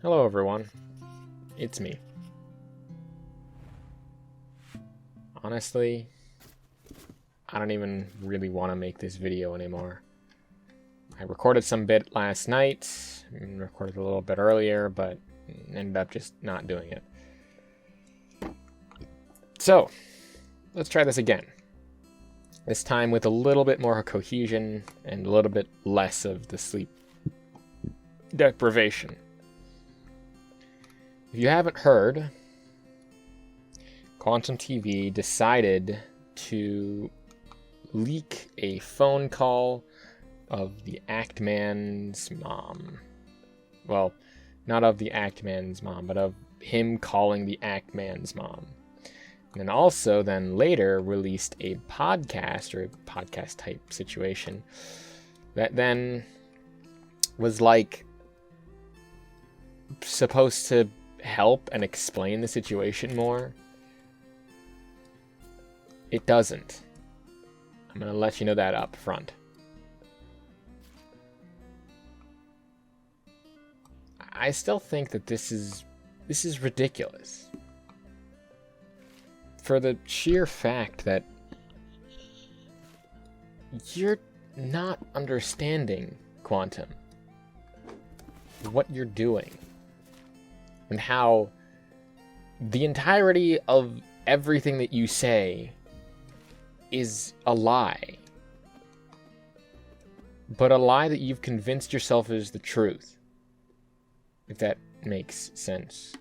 Hello everyone, it's me. Honestly, I don't even really want to make this video anymore. I recorded some bit last night, and recorded a little bit earlier, but ended up just not doing it. So, let's try this again. This time with a little bit more cohesion and a little bit less of the sleep deprivation. If you haven't heard, QuantumTV decided to leak a phone call of the Actman's mom. Well, not of the Actman's mom, but of him calling the Actman's mom. And then also then later released a podcast, or a podcast type situation, that then was like supposed to help and explain the situation more. It doesn't. I'm gonna let you know that up front. I still think that this is ridiculous. For the sheer fact that you're not understanding Quantum, what you're doing, and how the entirety of everything that you say is a lie. But a lie that you've convinced yourself is the truth. If that makes sense.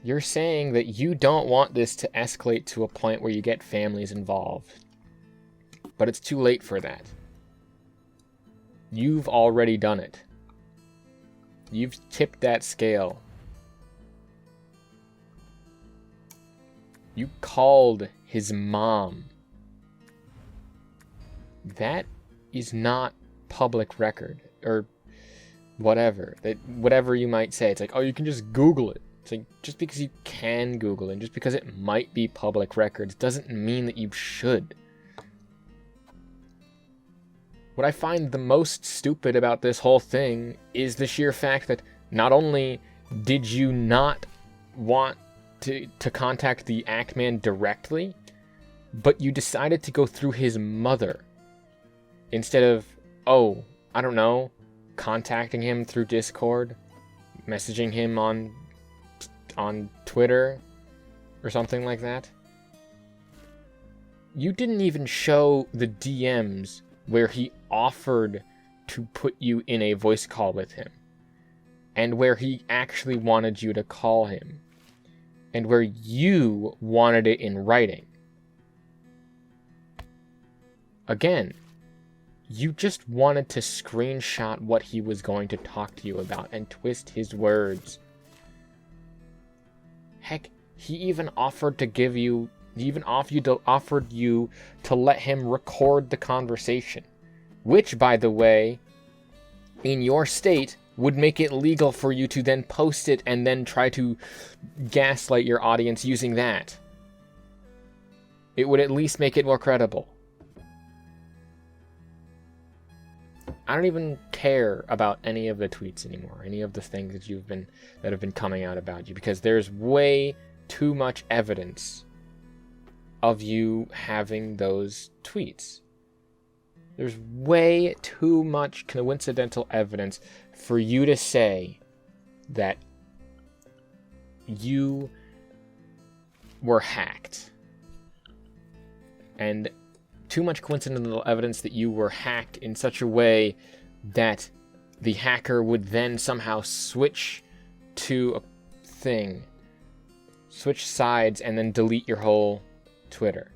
You're saying that you don't want this to escalate to a point where you get families involved. But it's too late for that. You've already done it. You've tipped that scale. You called his mom. That is not public record, or whatever. Whatever you might say. It's like, oh, you can just Google it. It's like, just because you can Google it, and just because it might be public records, doesn't mean that you should. What I find the most stupid about this whole thing is the sheer fact that not only did you not want to contact the Actman directly, but you decided to go through his mother instead of, oh, I don't know, contacting him through Discord, messaging him on Twitter or something like that. You didn't even show the DMs where he offered to put you in a voice call with him, and where he actually wanted you to call him, and where you wanted it in writing. Again, you just wanted to screenshot what he was going to talk to you about and twist his words. Heck, he even offered to give you, offered you to let him record the conversation, which, by the way, in your state would make it legal for you to then post it and then try to gaslight your audience using that. It would at least make it more credible. I don't even care about any of the tweets anymore, any of the things that have been coming out about you, because there's way too much evidence of you having those tweets. There's way too much coincidental evidence for you to say that you were hacked. And too much coincidental evidence that you were hacked in such a way that the hacker would then somehow switch to a thing, switch sides, and then delete your whole Twitter.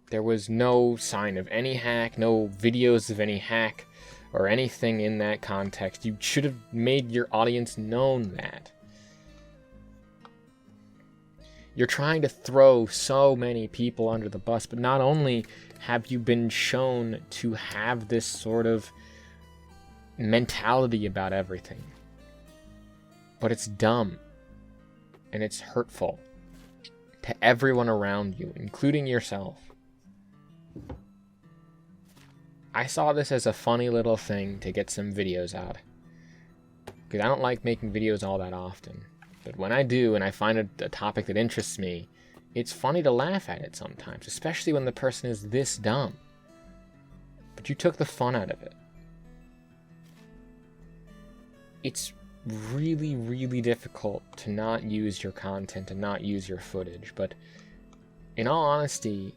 There was no sign of any hack, no videos of any hack, or anything in that context. You should have made your audience known that. You're trying to throw so many people under the bus, but not only have you been shown to have this sort of mentality about everything, but it's dumb, and it's hurtful to everyone around you, including yourself. I saw this as a funny little thing to get some videos out. Because I don't like making videos all that often. But when I do, and I find a topic that interests me, it's funny to laugh at it sometimes, especially when the person is this dumb. But you took the fun out of it. It's really, really difficult to not use your content and not use your footage, but in all honesty,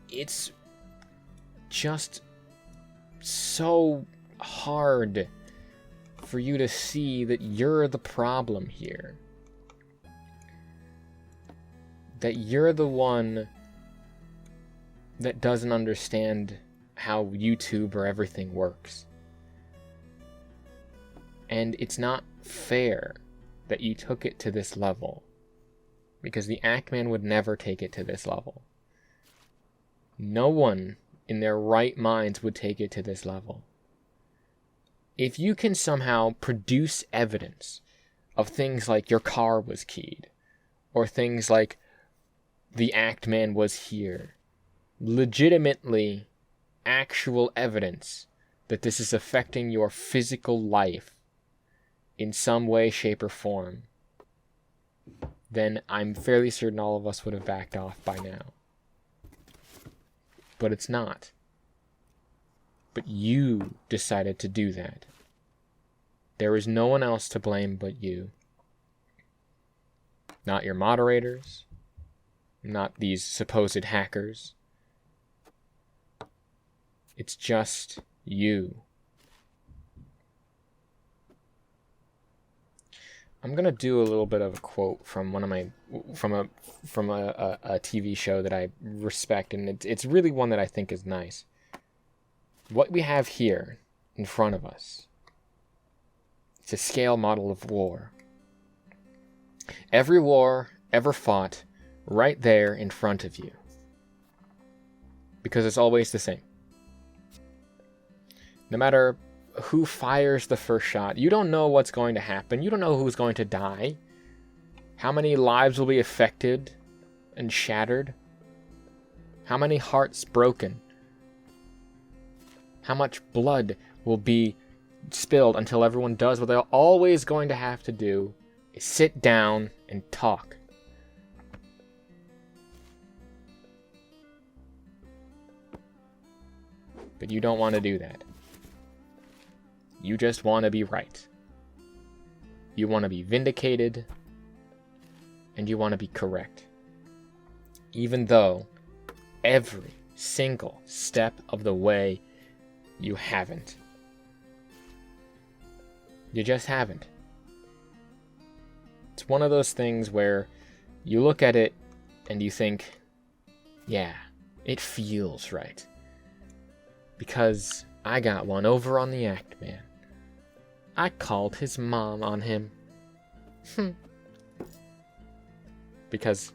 it's just so hard for you to see that you're the problem here. That you're the one that doesn't understand how YouTube or everything works. And it's not fair that you took it to this level, because the Ackman would never take it to this level. No one in their right minds would take it to this level. If you can somehow produce evidence of things like your car was keyed, or things like the Ackman was here, legitimately actual evidence that this is affecting your physical life in some way, shape, or form, then I'm fairly certain all of us would have backed off by now. But it's not. But you decided to do that. There is no one else to blame but you. Not your moderators, not these supposed hackers. It's just you. I'm gonna do a little bit of a quote from a TV show that I respect, and it's really one that I think is nice. What we have here in front of us, it's a scale model of war. Every war ever fought right there in front of you, because it's always the same. No matter who fires the first shot, you don't know what's going to happen. You don't know who's going to die, how many lives will be affected and shattered, how many hearts broken, how much blood will be spilled until everyone does what they're always going to have to do, is sit down and talk. But you don't want to do that. You just want to be right. You want to be vindicated, and you want to be correct. Even though every single step of the way you haven't. You just haven't. It's one of those things where you look at it and you think, yeah, it feels right. Because I got one over on the Ackman. I called his mom on him. Because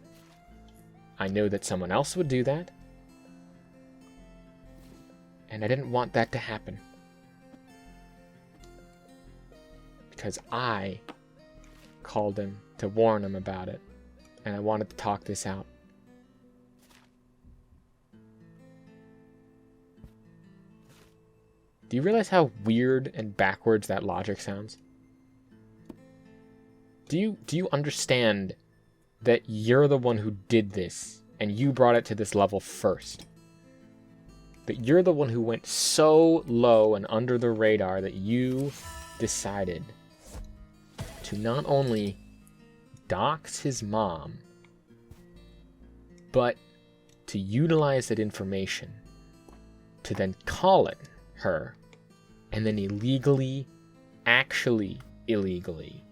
I knew that someone else would do that. And I didn't want that to happen. Because I called him to warn him about it. And I wanted to talk this out. Do you realize how weird and backwards that logic sounds? Do you understand that you're the one who did this and you brought it to this level first? That you're the one who went so low and under the radar that you decided to not only dox his mom, but to utilize that information to then call it her, and then actually illegally,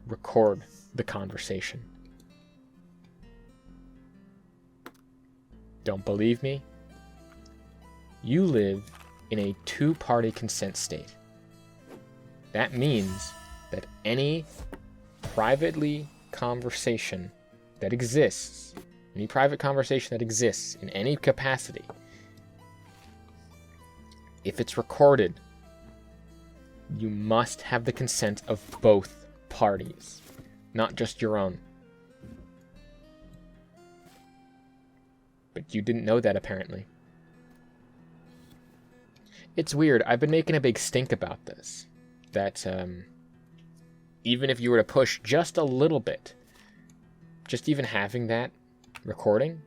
record the conversation. Don't believe me? You live in a two-party consent state. That means that any privately conversation that exists, any private conversation that exists in any capacity, if it's recorded, you must have the consent of both parties, not just your own. But you didn't know that, apparently. It's weird. I've been making a big stink about this. That, even if you were to push just a little bit, just even having that recording,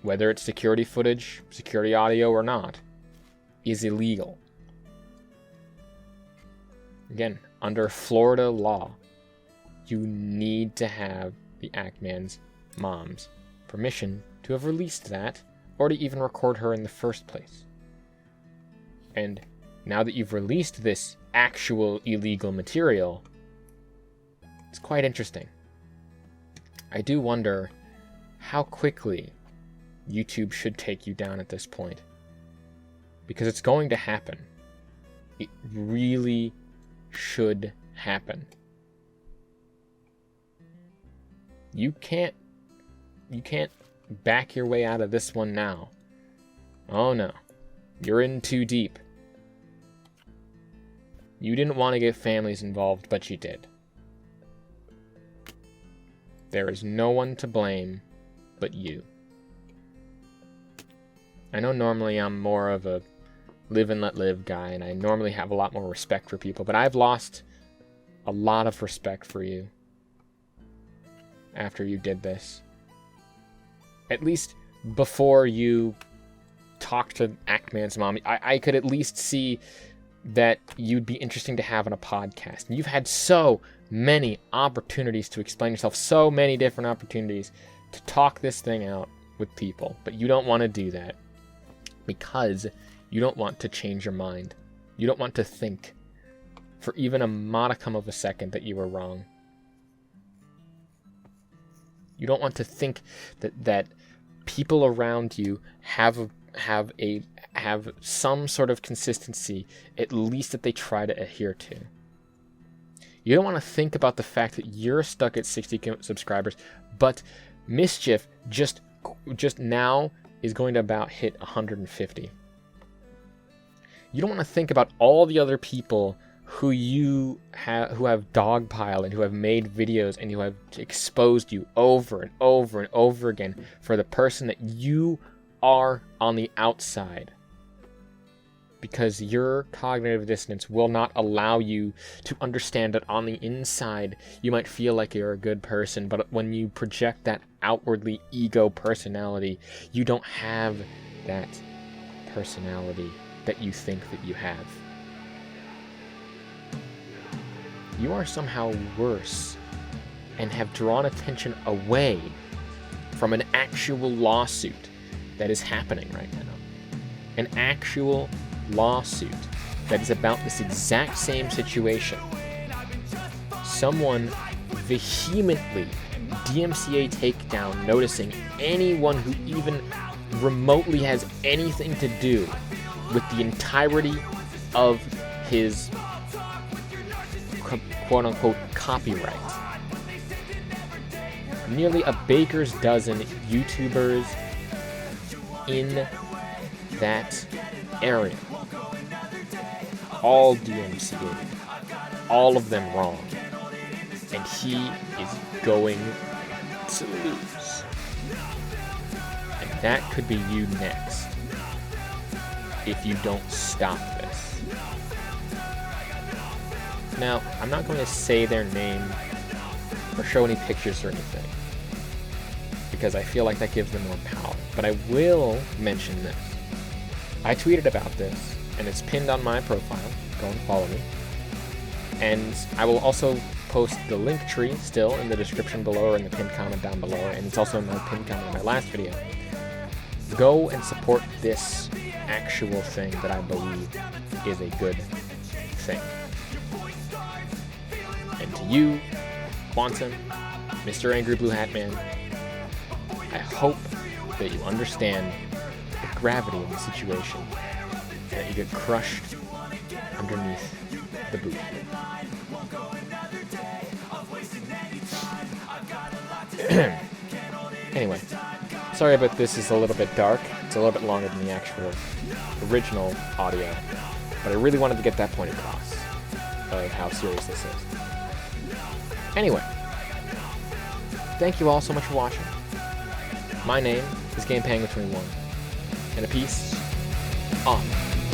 whether it's security footage, security audio or not, is illegal. Again, under Florida law, you need to have the Ackman's mom's permission to have released that, or to even record her in the first place. And now that you've released this actual illegal material, it's quite interesting. I do wonder how quickly YouTube should take you down at this point. Because it's going to happen. It really should happen. You can't back your way out of this one now. Oh no. You're in too deep. You didn't want to get families involved, but you did. There is no one to blame but you. I know normally I'm more of a live and let live guy, and I normally have a lot more respect for people, but I've lost a lot of respect for you after you did this. At least before you talked to Ackman's mom, I could at least see that you'd be interesting to have on a podcast. And you've had so many opportunities to explain yourself, so many different opportunities to talk this thing out with people, but you don't want to do that because you don't want to change your mind. You don't want to think for even a modicum of a second that you were wrong. You don't want to think that people around you have some sort of consistency, at least that they try to adhere to. You don't want to think about the fact that you're stuck at 60 subscribers, but Mischief just now is going to about hit 150. You don't want to think about all the other people who have dogpiled and who have made videos and who have exposed you over and over and over again for the person that you are on the outside. Because your cognitive dissonance will not allow you to understand that on the inside you might feel like you're a good person, but when you project that outwardly ego personality, you don't have that personality that you think that you have. You are somehow worse and have drawn attention away from an actual lawsuit that is happening right now. An actual lawsuit that is about this exact same situation. Someone vehemently DMCA takedown, noticing anyone who even remotely has anything to do with the entirety of his quote-unquote copyright. Nearly a baker's dozen YouTubers in that area, all DMCA'd, all of them wrong, and he is going to lose. And that could be you next, if you don't stop this. Now, I'm not going to say their name or show any pictures or anything, because I feel like that gives them more power. But I will mention this. I tweeted about this, and it's pinned on my profile. Go and follow me. And I will also post the link tree still in the description below or in the pinned comment down below, and it's also in my pinned comment in my last video. Go and support this actual thing that I believe is a good thing. And to you, Quantum, Mr. Angry Blue Hat Man, I hope that you understand the gravity of the situation, and that you get crushed underneath the boot. Anyway, sorry about this is a little bit dark. It's a little bit longer than the actual original audio, but I really wanted to get that point across of how serious this is. Anyway, thank you all so much for watching. My name is GamePang21, and a peace on.